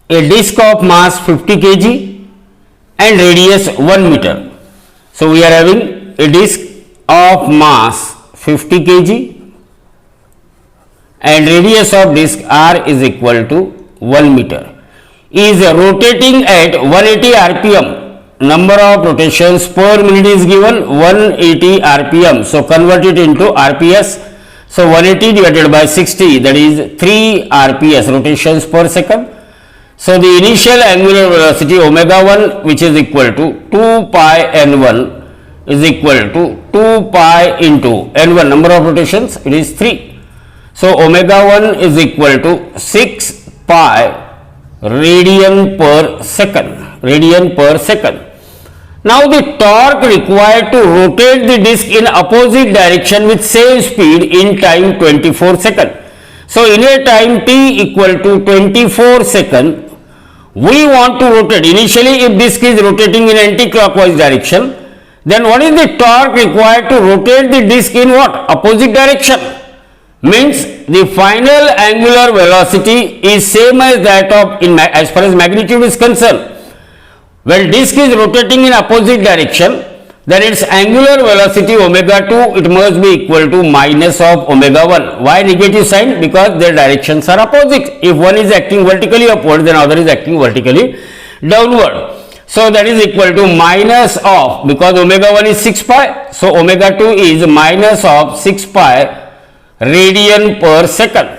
a disc of mass 50 kg and radius 1 meter. So we are having a disc of mass 50 kg and radius of disc r is equal to 1 meter, is rotating at 180 rpm. Number of rotations per minute is given 180 rpm. So convert it into rps. So 180 divided by 60, that is 3 rps, rotations per second. So the initial angular velocity omega 1, which is equal to 2 pi n1, is equal to 2 pi into n1, number of rotations, it is 3. So omega 1 is equal to 6 pi radian per second. Now the torque required to rotate the disc in opposite direction with same speed in time 24 seconds. So in a time t equal to 24 seconds, we want to rotate. Initially, if disc is rotating in anti-clockwise direction, then what is the torque required to rotate the disc in what? Opposite direction. Means the final angular velocity is same as that of, as far as magnitude is concerned. When disc is rotating in opposite direction, then its angular velocity omega 2, it must be equal to minus of omega 1. Why negative sign? Because their directions are opposite. If one is acting vertically upward, then other is acting vertically downward. So that is equal to minus of, because omega 1 is 6 pi, so omega 2 is minus of 6 pi radian per second.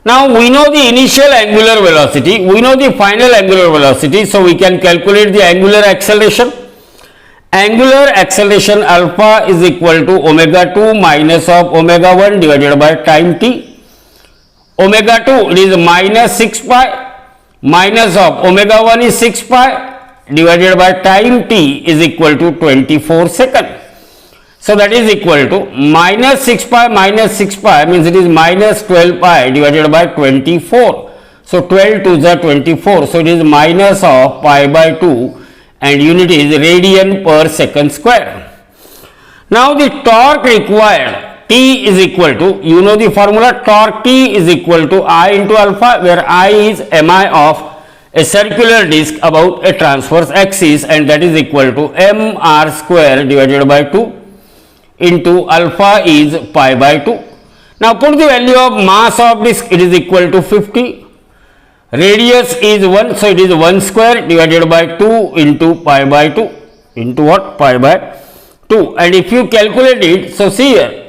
Now we know the initial angular velocity, we know the final angular velocity, so we can calculate the angular acceleration. Angular acceleration alpha is equal to omega 2 minus of omega 1 divided by time t. Omega 2, it is minus 6 pi, minus of omega 1 is 6 pi divided by time t is equal to 24 seconds. So that is equal to minus 6 pi means it is minus 12 pi divided by 24. So 12 to the 24. So it is minus of pi by 2 and unit is radian per second square. Now the torque required T is equal to, you know the formula, torque T is equal to I into alpha, where I is mi of a circular disc about a transverse axis, and that is equal to mr square divided by 2 into alpha is pi by 2. Now put the value of mass of disc, it is equal to 50, radius is 1, so it is 1 square divided by 2 into pi by 2 into what? Pi by 2. And if you calculate it, so see here,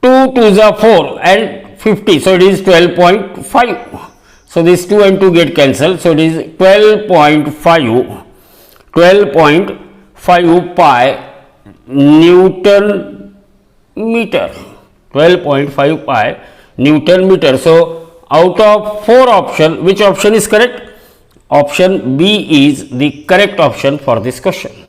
2 to the 4 and 50, so it is 12.5. So this 2 and 2 get cancelled, so it is 12.5 pi Newton meter, 12.5 pi Newton meter. So out of 4 options, which option is correct? Option B is the correct option for this question.